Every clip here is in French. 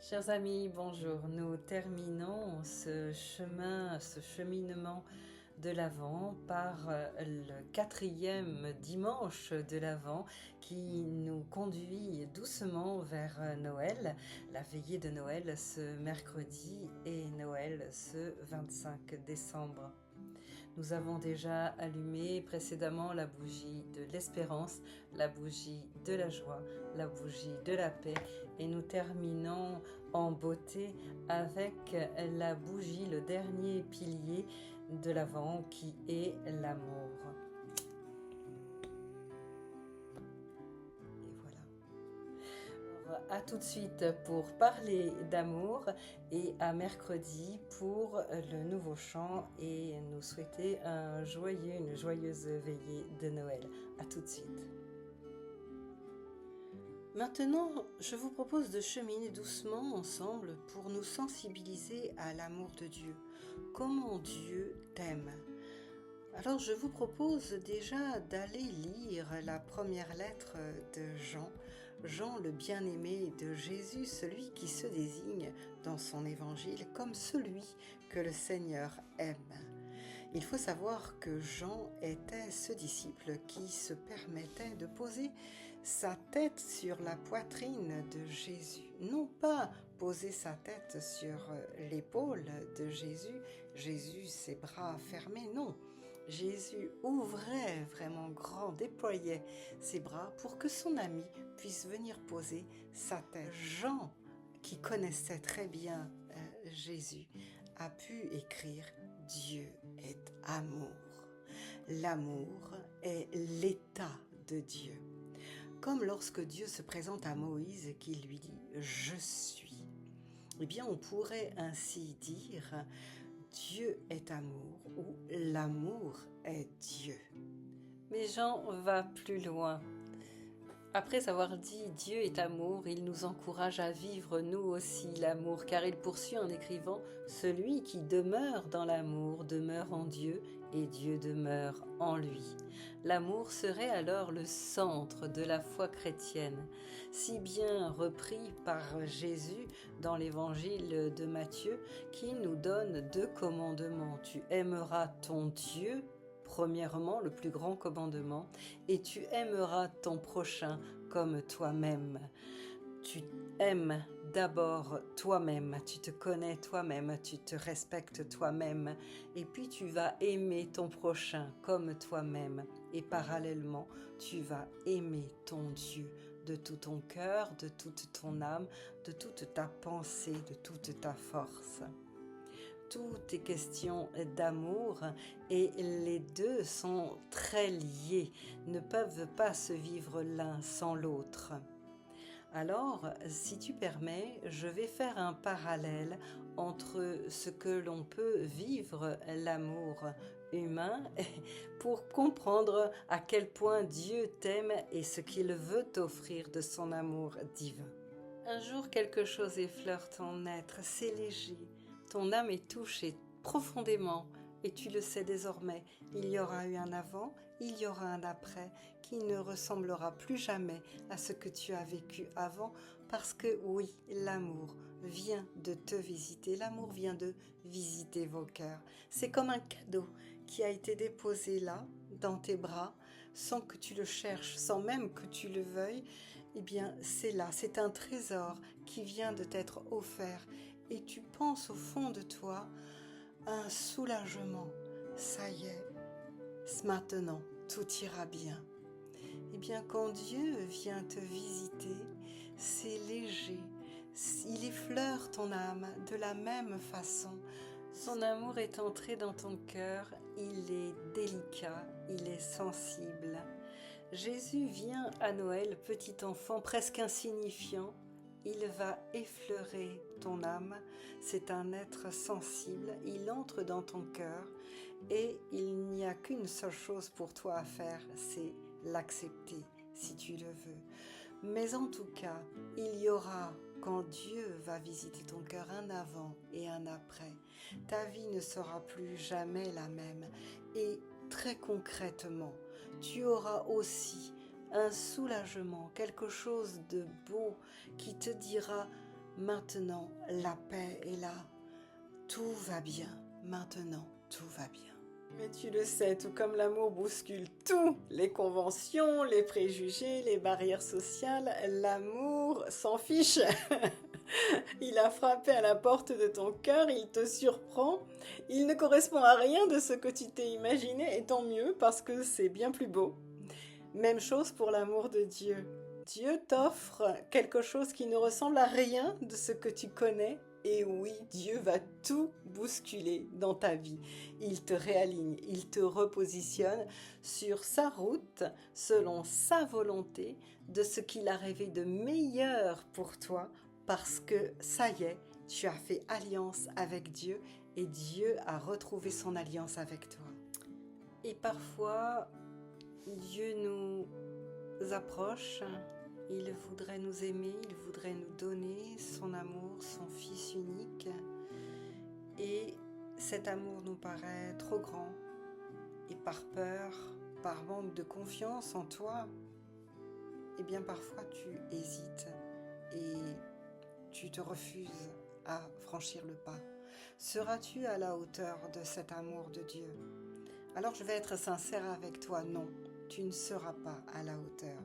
Chers amis, bonjour. Nous terminons ce cheminement de l'Avent par le quatrième dimanche de l'Avent qui nous conduit doucement vers Noël, la veillée de Noël ce mercredi et Noël ce 25 décembre. Nous avons déjà allumé précédemment la bougie de l'espérance, la bougie de la joie, la bougie de la paix et nous terminons en beauté avec la bougie, le dernier pilier de l'Avent qui est l'amour. Et voilà. À tout de suite pour parler d'amour et à mercredi pour le nouveau chant et nous souhaiter une joyeuse veillée de Noël. À tout de suite. Maintenant, je vous propose de cheminer doucement ensemble pour nous sensibiliser à l'amour de Dieu. Comment Dieu t'aime. Alors je vous propose déjà d'aller lire la première lettre de Jean, Jean le bien-aimé de Jésus, celui qui se désigne dans son évangile comme celui que le Seigneur aime. Il faut savoir que Jean était ce disciple qui se permettait de poser sa tête sur la poitrine de Jésus. Non pas poser sa tête sur l'épaule de Jésus, Jésus ses bras fermés, non. Jésus ouvrait vraiment grand, déployait ses bras pour que son ami puisse venir poser sa tête. Jean, qui connaissait très bien Jésus, a pu écrire « Dieu est amour ». L'amour est l'état de Dieu. Comme lorsque Dieu se présente à Moïse et qu'il lui dit « Je suis ». Eh bien, on pourrait ainsi dire « Dieu est amour » ou « L'amour est Dieu ». Mais Jean va plus loin. Après avoir dit « Dieu est amour », il nous encourage à vivre nous aussi l'amour, car il poursuit en écrivant « Celui qui demeure dans l'amour demeure en Dieu, et Dieu demeure en lui ». L'amour serait alors le centre de la foi chrétienne, si bien repris par Jésus dans l'évangile de Matthieu, qui nous donne 2 commandements. Tu aimeras ton Dieu, premièrement, le plus grand commandement, et tu aimeras ton prochain comme toi-même. Tu aimes d'abord toi-même, tu te connais toi-même, tu te respectes toi-même, et puis tu vas aimer ton prochain comme toi-même, et parallèlement, tu vas aimer ton Dieu de tout ton cœur, de toute ton âme, de toute ta pensée, de toute ta force. Tout est question d'amour et les deux sont très liés, ne peuvent pas se vivre l'un sans l'autre. Alors, si tu permets, je vais faire un parallèle entre ce que l'on peut vivre l'amour humain pour comprendre à quel point Dieu t'aime et ce qu'il veut t'offrir de son amour divin. Un jour, quelque chose effleure ton être, c'est léger. Ton âme est touchée profondément et tu le sais désormais. Il y aura eu un avant, il y aura un après qui ne ressemblera plus jamais à ce que tu as vécu avant parce que oui, l'amour vient de te visiter, l'amour vient de visiter vos cœurs. C'est comme un cadeau qui a été déposé là, dans tes bras, sans que tu le cherches, sans même que tu le veuilles. Eh bien, c'est là, c'est un trésor qui vient de t'être offert et tu penses au fond de toi un soulagement. Ça y est, maintenant, tout ira bien. Eh bien, quand Dieu vient te visiter, c'est léger. Il effleure ton âme de la même façon. Son amour est entré dans ton cœur, il est délicat, il est sensible. Jésus vient à Noël, petit enfant presque insignifiant. Il va effleurer ton âme, c'est un être sensible, il entre dans ton cœur et il n'y a qu'une seule chose pour toi à faire, c'est l'accepter si tu le veux. Mais en tout cas, il y aura, quand Dieu va visiter ton cœur, un avant et un après. Ta vie ne sera plus jamais la même et très concrètement, tu auras aussi un soulagement, quelque chose de beau qui te dira « Maintenant, la paix est là. Tout va bien. Maintenant, tout va bien. Mais tu le sais, tout comme l'amour bouscule tout, les conventions, les préjugés, les barrières sociales, l'amour s'en fiche. Il a frappé à la porte de ton cœur, il te surprend. Il ne correspond à rien de ce que tu t'es imaginé, et tant mieux parce que c'est bien plus beau. Même chose pour l'amour de Dieu. Dieu t'offre quelque chose qui ne ressemble à rien de ce que tu connais. Et oui, Dieu va tout bousculer dans ta vie. Il te réaligne, il te repositionne sur sa route, selon sa volonté, de ce qu'il a rêvé de meilleur pour toi, parce que ça y est, tu as fait alliance avec Dieu et Dieu a retrouvé son alliance avec toi. Et parfois, Dieu nous approche, il voudrait nous aimer, il voudrait nous donner son amour, son Fils unique. Et cet amour nous paraît trop grand. Et par peur, par manque de confiance en toi, eh bien parfois tu hésites et tu te refuses à franchir le pas. Seras-tu à la hauteur de cet amour de Dieu? Alors je vais être sincère avec toi, non, tu ne seras pas à la hauteur.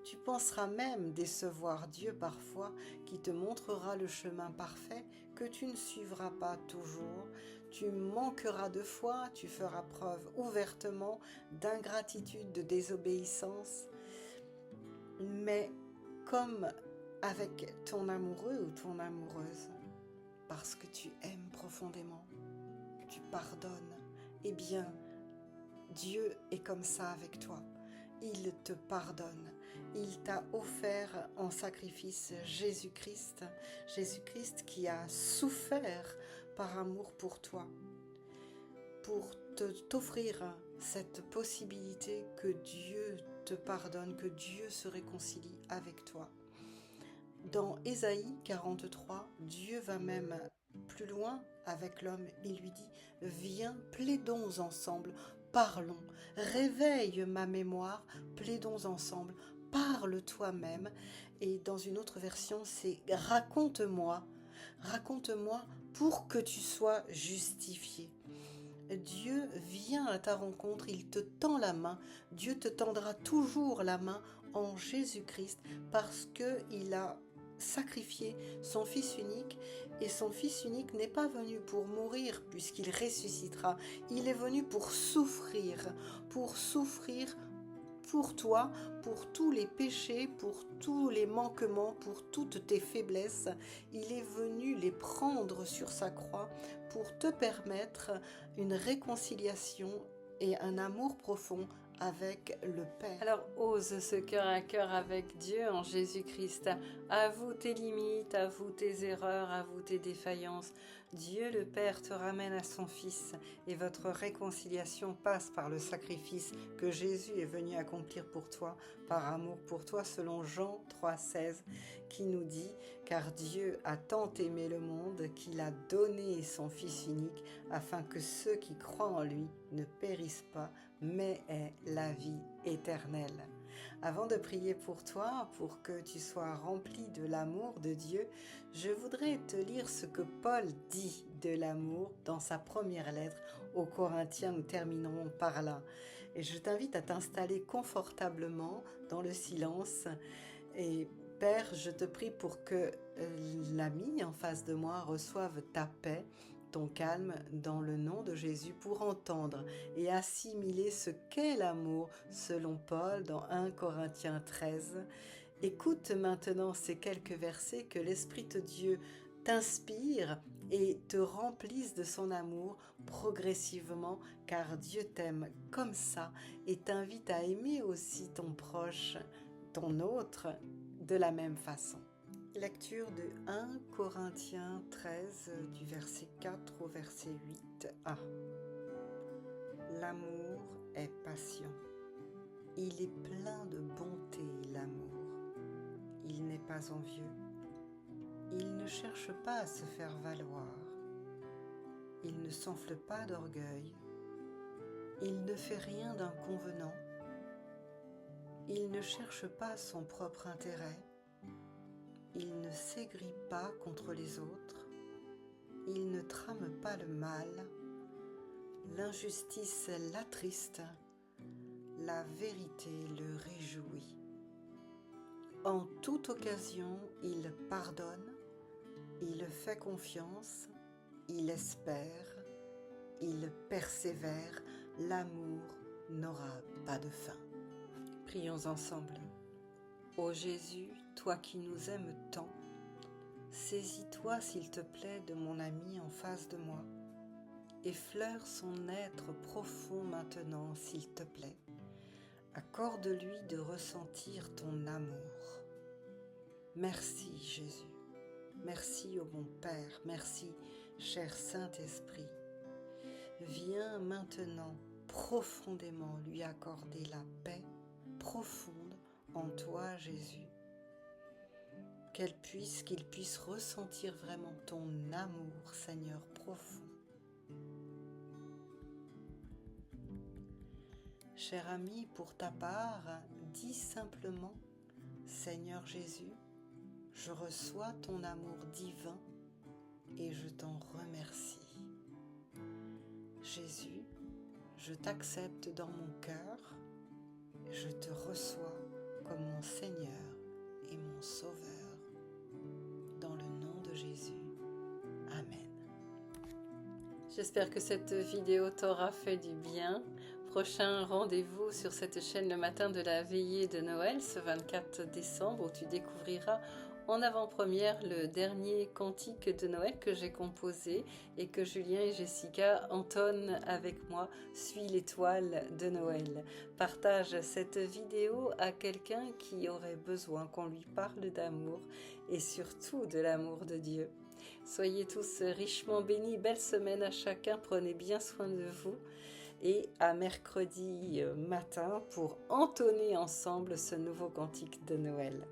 Tu penseras même décevoir Dieu parfois, qui te montrera le chemin parfait que tu ne suivras pas toujours. Tu manqueras de foi, tu feras preuve ouvertement d'ingratitude, de désobéissance. Mais comme avec ton amoureux ou ton amoureuse, parce que tu aimes profondément, tu pardonnes, eh bien, Dieu est comme ça avec toi. Il te pardonne. Il t'a offert en sacrifice Jésus-Christ. Jésus-Christ qui a souffert par amour pour toi. Pour t'offrir cette possibilité que Dieu te pardonne, que Dieu se réconcilie avec toi. Dans Ésaïe 43, Dieu va même plus loin avec l'homme. Il lui dit « Viens, plaidons ensemble, parlons, réveille ma mémoire, plaidons ensemble, parle toi-même. » Et dans une autre version, c'est « Raconte-moi pour que tu sois justifié. » Dieu vient à ta rencontre, il te tend la main. Dieu te tendra toujours la main en Jésus-Christ parce qu'il a sacrifié son Fils unique, et son Fils unique n'est pas venu pour mourir puisqu'il ressuscitera, il est venu pour souffrir pour toi, pour tous les péchés, pour tous les manquements, pour toutes tes faiblesses. Il est venu les prendre sur sa croix pour te permettre une réconciliation et un amour profond avec le Père. Alors ose ce cœur à cœur avec Dieu en Jésus-Christ. Avoue tes limites, avoue tes erreurs, avoue tes défaillances. Dieu le Père te ramène à son Fils et votre réconciliation passe par le sacrifice que Jésus est venu accomplir pour toi, par amour pour toi, selon Jean 3,16, qui nous dit « Car Dieu a tant aimé le monde qu'il a donné son Fils unique, afin que ceux qui croient en lui ne périssent pas, mais aient la vie éternelle. » Avant de prier pour toi, pour que tu sois rempli de l'amour de Dieu, je voudrais te lire ce que Paul dit de l'amour dans sa première lettre aux Corinthiens. Nous terminerons par là. Et je t'invite à t'installer confortablement dans le silence. Et Père, je te prie pour que l'ami en face de moi reçoive ta paix, ton calme dans le nom de Jésus, pour entendre et assimiler ce qu'est l'amour selon Paul dans 1 Corinthiens 13. Écoute maintenant ces quelques versets, que l'Esprit de Dieu t'inspire et te remplisse de son amour progressivement, car Dieu t'aime comme ça et t'invite à aimer aussi ton proche, ton autre, de la même façon. Lecture de 1 Corinthiens 13, du verset 4 au verset 8a. L'amour est patient. Il est plein de bonté, l'amour. Il n'est pas envieux. Il ne cherche pas à se faire valoir. Il ne s'enfle pas d'orgueil. Il ne fait rien d'inconvenant. Il ne cherche pas son propre intérêt. il ne s'aigrit pas contre les autres, il ne trame pas le mal, l'injustice l'attriste, la vérité le réjouit. En toute occasion, il pardonne, il fait confiance, il espère, il persévère, l'amour n'aura pas de fin. Prions ensemble. Ô Jésus, toi qui nous aimes tant, saisis-toi s'il te plaît de mon ami en face de moi. Effleure son être profond maintenant s'il te plaît. Accorde-lui de ressentir ton amour. Merci Jésus, merci ô mon Père, merci cher Saint-Esprit. Viens maintenant profondément lui accorder la paix profonde en toi Jésus. Qu'il puisse ressentir vraiment ton amour Seigneur profond. Cher ami, pour ta part, dis simplement, Seigneur Jésus, je reçois ton amour divin et je t'en remercie. Jésus, je t'accepte dans mon cœur, je te reçois comme mon Seigneur et mon Sauveur. Dans le nom de Jésus. Amen. J'espère que cette vidéo t'aura fait du bien. Prochain rendez-vous sur cette chaîne le matin de la veillée de Noël, ce 24 décembre, où tu découvriras en avant-première le dernier cantique de Noël que j'ai composé et que Julien et Jessica entonnent avec moi, Suis l'étoile de Noël. Partage cette vidéo à quelqu'un qui aurait besoin qu'on lui parle d'amour et surtout de l'amour de Dieu. Soyez tous richement bénis, belle semaine à chacun, prenez bien soin de vous et à mercredi matin pour entonner ensemble ce nouveau cantique de Noël.